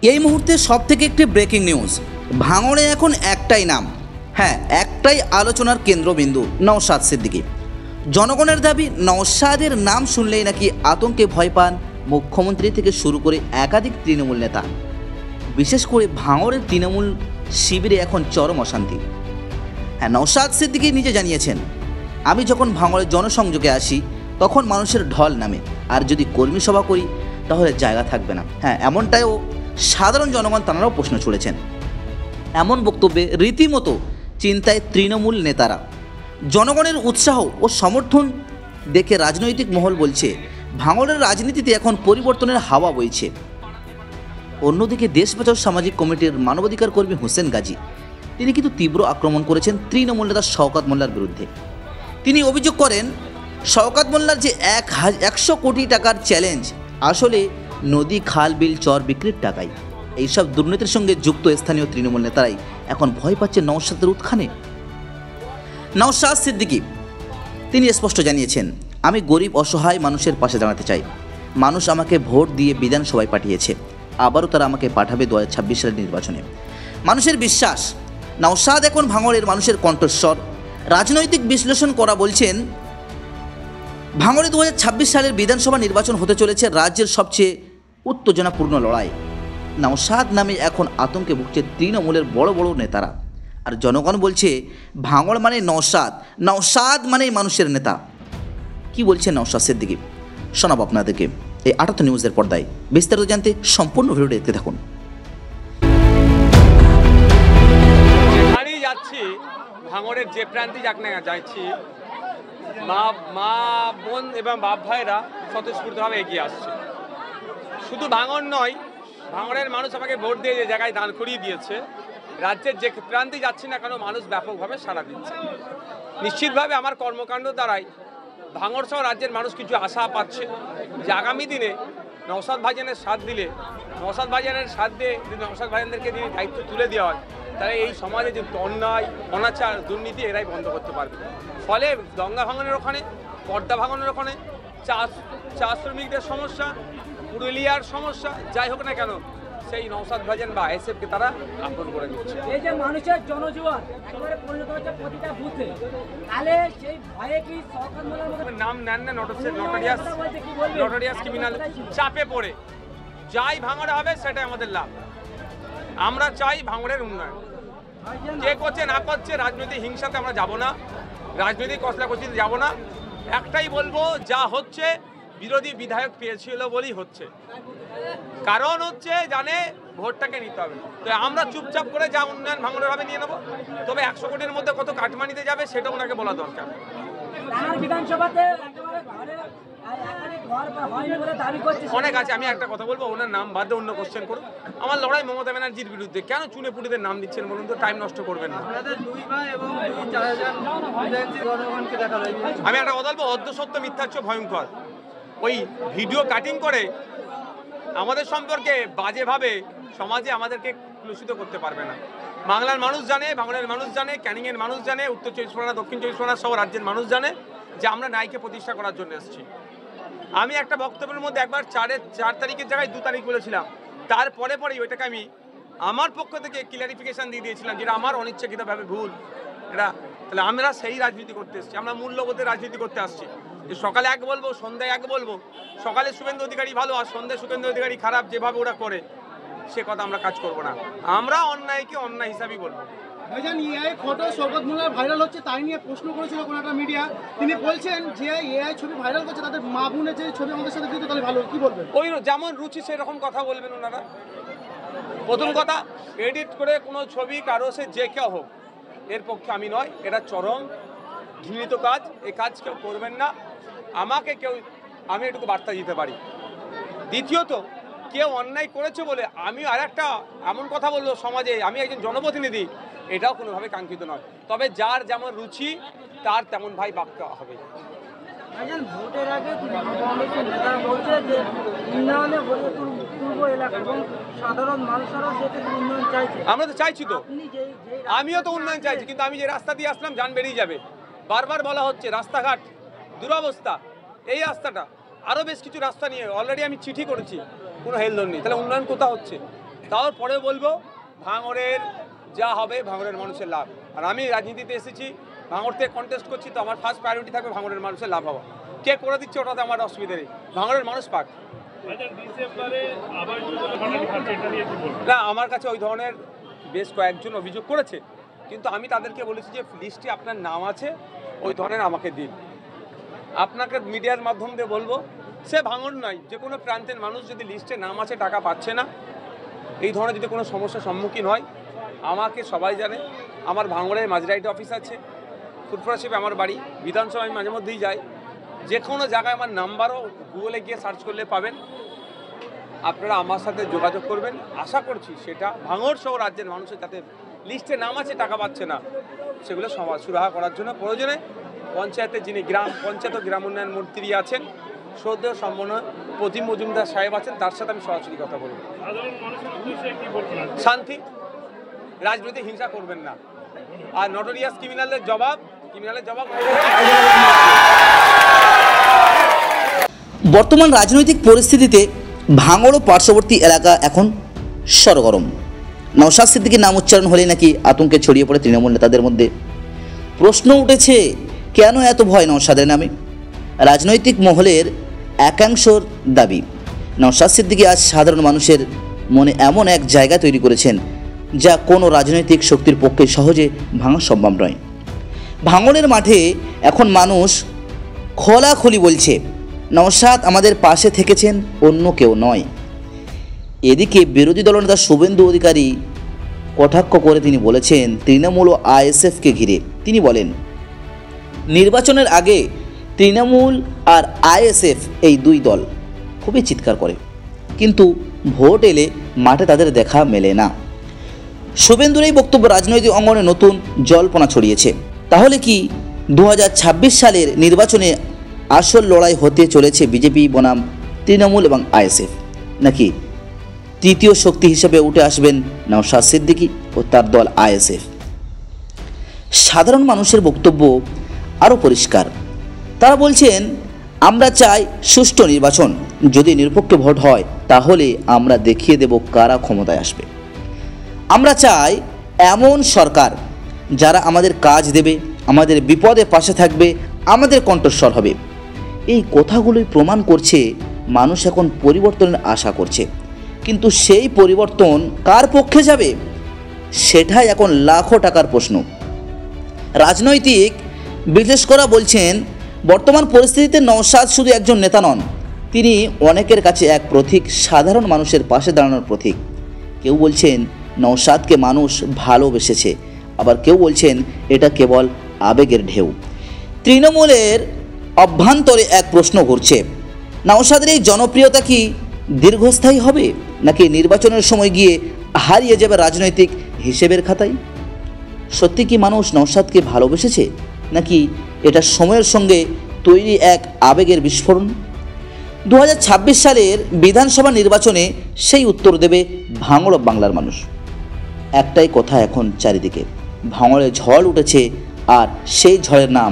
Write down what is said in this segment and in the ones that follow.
এই মুহূর্তে সবথেকে একটি ব্রেকিং নিউজ, ভাঙড়ে এখন একটাই নাম, হ্যাঁ একটাই আলোচনার কেন্দ্রবিন্দু, নওশাদ সিদ্দিকী। জনগণের দাবি, নওশাদের নাম শুনলেই নাকি আতঙ্কে ভয় পান মুখ্যমন্ত্রী থেকে শুরু করে একাধিক তৃণমূল নেতা। বিশেষ করে ভাঙড়ের তৃণমূল শিবিরে এখন চরম অশান্তি। হ্যাঁ, নওশাদ সিদ্দিকী নিজে জানিয়েছেন, আমি যখন ভাঙড়ের জনসংযোগে আসি তখন মানুষের ঢল নামে, আর যদি কর্মী সভা করি তাহলে জায়গা থাকবে না। হ্যাঁ, এমনটাইও সাধারণ জনগণ তাঁরাও প্রশ্ন ছুড়েছেন। এমন বক্তব্যে রীতিমতো চিন্তায় তৃণমূল নেতারা। জনগণের উৎসাহ ও সমর্থন দেখে রাজনৈতিক মহল বলছে ভাঙড়ের রাজনীতিতে এখন পরিবর্তনের হাওয়া বইছে। অন্যদিকে দেশ বাঁচাও সামাজিক কমিটির মানবাধিকার কর্মী হোসেন গাজী, তিনি কিন্তু তীব্র আক্রমণ করেছেন তৃণমূল নেতা শওকত মোল্লার বিরুদ্ধে। তিনি অভিযোগ করেন, শওকত মোল্লার যে 100 কোটি টাকার চ্যালেঞ্জ আসলে নদী, খাল, বিল, চর বিক্রির টাকাই। এইসব দুর্নীতির সঙ্গে যুক্ত স্থানীয় তৃণমূল নেতারাই এখন ভয় পাচ্ছে নওশাদের উত্থানে। নওশাদ সিদ্দিকী তিনি স্পষ্ট জানিয়েছেন, আমি গরিব অসহায় মানুষের পাশে দাঁড়াতে চাই। মানুষ আমাকে ভোট দিয়ে বিধানসভায় পাঠিয়েছে, আবারও তারা আমাকে পাঠাবে 2026 সালের নির্বাচনে। মানুষের বিশ্বাস, নওশাদ এখন ভাঙড়ের মানুষের কণ্ঠস্বর। রাজনৈতিক বিশ্লেষণ করা বলছেন, ভাঙড়ে 2026 সালের বিধানসভা নির্বাচন হতে চলেছে রাজ্যের সবচেয়ে উত্তেজনাপূর্ণ লড়াই। নওশাদ নামে এখন আতঙ্কে ভুগছে তৃণমূলের বড় বড় নেতারা। আর জনগণ বলছে ভাঙড় মানে নওশাদ, নওশাদ মানে মানুষের নেতা। কি বলছেন নওশাদ সিদ্দিকী, শোনাবো আপনাদেরকে এই 78 নিউজের পর্দায়। বিস্তারিত জানতে সম্পূর্ণ ভিডিওটি দেখতে থাকুন। এখানেই যাচ্ছি, ভাঙড়ের যে প্রান্তে যাচ্ছি, মা বোন এবং বাপ ভাইরা স্বতঃস্ফূর্তভাবে এগিয়ে আসছে। শুধু ভাঙড় নয়, ভাঙড়ের মানুষ আমাকে ভোট দিয়ে যে জায়গায় দান করিয়ে দিয়েছে, রাজ্যের যে প্রান্তে যাচ্ছি না কেন মানুষ ব্যাপকভাবে সাড়া দিচ্ছে। নিশ্চিতভাবে আমার কর্মকাণ্ড দ্বারাই ভাঙড় সহ রাজ্যের মানুষ কিছু আশা পাচ্ছে যে আগামী দিনে নওশাদ ভাইজানের সাথ দিলে, নওশাদ ভাইজানের সাথ দিয়ে যদি নওশাদ ভাইজানদেরকে দিয়ে দায়িত্ব তুলে দেওয়া হয়, তাহলে এই সমাজে যে অন্যায়, অনাচার, দুর্নীতি এরাই বন্ধ করতে পারবে। ফলে গঙ্গা ভাঙনের ওখানে, পদ্মা ভাঙনের ওখানে, চা শ্রমিকদের সমস্যা, পুরুলিয়ার সমস্যা, যাই হোক না কেন, সেই নওশাদ ভাইজান বা আইএসএফকে তারা আপন করে নিচ্ছে। এই যে মানুষের জনজোয়ার একেবারে পরিণত হচ্ছে প্রতিটা বুথে, তাহলে সেই ভয়ে কি শওকত মোল্লার মতো নাম নেন না, নটোরিয়াস ক্রিমিনাল চাপে পড়ে যাই ভাঙড়ে হবে সেটাই আমাদের লাভ। আমরা চাই ভাঙড়ের উন্নয়ন। কে করছে না করছে রাজনৈতিক হিংসাতে আমরা যাব না, রাজনৈতিক কষলাকষিতে যাব না। একটাই বলবো, যা হচ্ছে বিরোধী বিধায়ক পেয়েছিল বলেই হচ্ছে। কারণ হচ্ছে জানে ভোটটাকে নিতে হবে। তো আমরা চুপচাপ করে যা উন্নয়ন ভাঙড়ের হবে নিয়ে নেবো। তবে 100 কোটির মধ্যে কত কাটমানিতে যাবে সেটা ওনাকে বলা দরকার। বিধানসভাতে অনেক আছে, আমি একটা কথা বলবো, ওনার নাম বাদে অন্য কোশ্চেন করুন। আমার লড়াই মমতা ব্যানার্জির বিরুদ্ধে। কেন চুনে পুটিদের নাম দিচ্ছেন বলুন তো, টাইম নষ্ট করবেন না। আমি একটা কথা বলবো, অর্ধ সত্য মিথ্যার চেয়ে ভয়ঙ্কর। ওই ভিডিও কাটিং করে আমাদের সম্পর্কে বাজেভাবে সমাজে আমাদেরকে কলুষিত করতে পারবে না। বাংলার মানুষ জানে, ভাঙড়ের মানুষ জানে, ক্যানিংয়ের মানুষ জানে, উত্তর 24 পরগনা, দক্ষিণ 24 পরগনা সহ রাজ্যের মানুষ জানে যে আমরা ন্যায়কে প্রতিষ্ঠা করার জন্য এসেছি। আমি একটা বক্তব্যের মধ্যে একবার 4 তারিখের জায়গায় 2 তারিখ বলেছিলাম। তারপরে ওইটাকে আমি আমার পক্ষ থেকে ক্লিয়ারিফিকেশন দিয়ে দিয়েছিলাম, যেটা আমার অনিচ্ছাকৃতভাবে ভুল। এটা তাহলে আমরা সেই রাজনীতি করতে এসেছি, আমরা মূল্যবোধের রাজনীতি করতে আসছি। যে সকালে এক বলবো, সন্ধ্যায় এক বলবো, সকালে শুভেন্দু অধিকারী ভালো আর সন্ধ্যায় শুভেন্দু অধিকারী খারাপ, যেভাবে ওরা করে সে কথা আমরা কাজ করব না। আমরা অন্যায়কে অন্যায় হিসাবেই বলবো। ভাইজান, এআই ফটো শওকত মোল্লার ভাইরাল হচ্ছে, তাই নিয়ে প্রশ্ন করেছিল কোনো একটা মিডিয়া। তিনি বলছেন যে এআই ছবি ভাইরাল করছে, তাদের মা বোনের যে ছবি আমাদের সাথে দিতে, তাহলে ভালো। কি বলবেন? ওই যেমন রুচি সেরকম কথা বলবেন ওনারা। প্রথম কথা, এডিট করে কোনো ছবি কারো সে যে কেউ হোক, এর পক্ষে আমি নয়। এটা চরম ঘৃণিত কাজ, এই কাজ কেউ করবেন না। আমি এটুকু বার্তা দিতে পারি। দ্বিতীয়ত, কেউ অন্যায় করেছে বলে আমি আরেকটা এমন কথা বললো সমাজে, আমি একজন জনপ্রতিনিধি, এটাও কোনোভাবে কাঙ্ক্ষিত নয়। তবে যার যেমন রুচি তার তেমন ভাই বাক্য হবে। ভোটের আগে নেতারা বলছে যে উন্নয়নে পূর্ব এলাকা এবং সাধারণ মানুষেরা উন্নয়ন চাইছে। আমরা তো চাইছি, তো আমিও তো উন্নয়ন চাইছি, কিন্তু আমি যে রাস্তা দিয়ে আসলাম যান বেরিয়ে যাবে। বারবার বলা হচ্ছে রাস্তাঘাট দুরবস্থা, এই রাস্তাটা আরও বেশ কিছু রাস্তা নিয়ে অলরেডি আমি চিঠি করেছি, কোনো হেলদোল নেই। তাহলে উন্নয়ন কোথা হচ্ছে? তারপরে বলবো ভাঙড়ের যা হবে ভাঙড়ের মানুষের লাভ। আর আমি রাজনীতিতে এসেছি, ভাঙড় থেকে কন্টেস্ট করছি, তো আমার ফার্স্ট প্রায়োরিটি থাকবে ভাঙড়ের মানুষের লাভ হওয়া। কে করে দিচ্ছে ওটাতে আমার অসুবিধা নেই, ভাঙড়ের মানুষ পাক। না, আমার কাছে ওই ধরনের বেশ কয়েকজন অভিযোগ করেছে, কিন্তু আমি তাদেরকে বলেছি যে লিস্টে আপনার নাম আছে, ওই ধরনের আমাকে দিন। আপনাকে মিডিয়ার মাধ্যম দিয়ে বলবো, সে ভাঙড় নয়, যে কোনো প্রান্তের মানুষ যদি লিস্টে নাম আছে টাকা পাচ্ছে না, এই ধরনের যদি কোনো সমস্যার সম্মুখীন হয়, আমাকে সবাই জানে। আমার ভাঙড়ের মাঝরাইট অফিস আছে, ফুটফরাশিপে আমার বাড়ি, বিধানসভা আমি মাঝে মধ্যেই যাই। যে কোনো জায়গায় আমার নাম্বারও গুগলে গিয়ে সার্চ করলে পাবেন। আপনারা আমার সাথে যোগাযোগ করবেন। আশা করছি সেটা ভাঙড় সহ রাজ্যের মানুষের যাতে লিস্টে নাম আছে টাকা পাচ্ছে না, সেগুলো সুরাহা করার জন্য প্রয়োজনে পঞ্চায়েতের যিনি গ্রাম পঞ্চায়েত ও গ্রাম উন্নয়ন মন্ত্রী আছেন, শ্রদ্ধেয় সম্মানীয় প্রতিম মজুমদার সাহেব আছেন, তার সাথে আমি সরাসরি কথা বলব। শান্তি, রাজনৈতিক হিংসা করবেন না, আর নটোরিয়াস ক্রিমিনালের জবাব বর্তমান রাজনৈতিক পরিস্থিতিতে ভাঙড় ও পার্শ্ববর্তী এলাকা এখন সরগরম। নওশাদ সিদ্দিকীর নাম উচ্চারণ হলেই নাকি আতঙ্কে ছড়িয়ে পড়ে তৃণমূল নেতাদের মধ্যে। প্রশ্ন উঠেছে, কেন এত ভয় নওশাদের নামে? রাজনৈতিক মহলের একাংশের দাবি, নওশাদ সিদ্দিকী আজ সাধারণ মানুষের মনে এমন এক জায়গা তৈরি করেছেন যা কোনো রাজনৈতিক শক্তির পক্ষে সহজে ভাঙা সম্ভব নয়। ভাঙড়ের মাঠে এখন মানুষ খোলাখুলি বলছে, নওশাদ আমাদের পাশে থেকেছেন, অন্য কেউ নয়। এদিকে বিরোধী দলনেতা শুভেন্দু অধিকারী কটাক্ষ করে তিনি বলেছেন তৃণমূল ও আইএসএফকে ঘিরে। তিনি বলেন, নির্বাচনের আগে তৃণমূল আর আইএসএফ এই দুই দল খুবই চিৎকার করে, কিন্তু ভোট এলে মাঠে তাদের দেখা মেলে না। শুভেন্দুর এই বক্তব্য রাজনৈতিক অঙ্গনে নতুন জল্পনা ছড়িয়েছে। তাহলে কি 2026 সালের নির্বাচনে আসল লড়াই হতে চলেছে বিজেপি বনাম তৃণমূল এবং আইএসএফ, নাকি তৃতীয় শক্তি হিসেবে উঠে আসবেন নওশাদ সিদ্দিকী ও তার দল আইএসএফ? সাধারণ মানুষের বক্তব্য আরও পরিষ্কার। তারা বলছেন, আমরা চাই সুষ্ঠু নির্বাচন, যদি নিরপেক্ষ ভোট হয় তাহলে আমরা দেখিয়ে দেব কারা ক্ষমতায় আসবে। আমরা চাই এমন সরকার যারা আমাদের কাজ দেবে, আমাদের বিপদে পাশে থাকবে, আমাদের কণ্ঠস্বর হবে। এই কথাগুলোই প্রমাণ করছে মানুষ এখন পরিবর্তনের আশা করছে, কিন্তু সেই পরিবর্তন কার পক্ষে যাবে সেটাই এখন লাখো টাকার প্রশ্ন। রাজনৈতিক বিশ্লেষকরা বলছেন, বর্তমান পরিস্থিতিতে নওশাদ শুধু একজন নেতা নন, তিনি অনেকের কাছে এক প্রতীক, সাধারণ মানুষের পাশে দাঁড়ানোর প্রতীক। কেউ বলছেন নওশাদকে মানুষ ভালোবেসেছে, আবার কেউ বলছেন এটা কেবল আবেগের ঢেউ। তৃণমূলের অভ্যন্তরে এক প্রশ্ন ঘুরছে, নওশাদের এই জনপ্রিয়তা কি দীর্ঘস্থায়ী হবে, নাকি নির্বাচনের সময় গিয়ে হারিয়ে যাবে রাজনৈতিক হিসেবের খাতায়? সত্যি কি মানুষ নওশাদকে ভালোবেসেছে, নাকি এটা সময়ের সঙ্গে তৈরি এক আবেগের বিস্ফোরণ? 2026 সালের বিধানসভা নির্বাচনে সেই উত্তর দেবে ভাঙড় বাংলার মানুষ। একটাই কথা এখন চারিদিকে, ভাঙড়ে ঝড় উঠেছে, আর সেই ঝড়ের নাম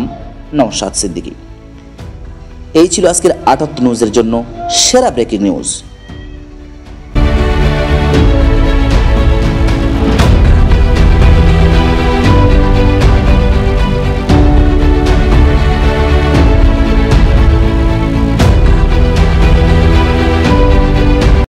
নওশাদ সিদ্দিকী। এই ছিল আজকের 78 নিউজের জন্য সেরা ব্রেকিং নিউজ।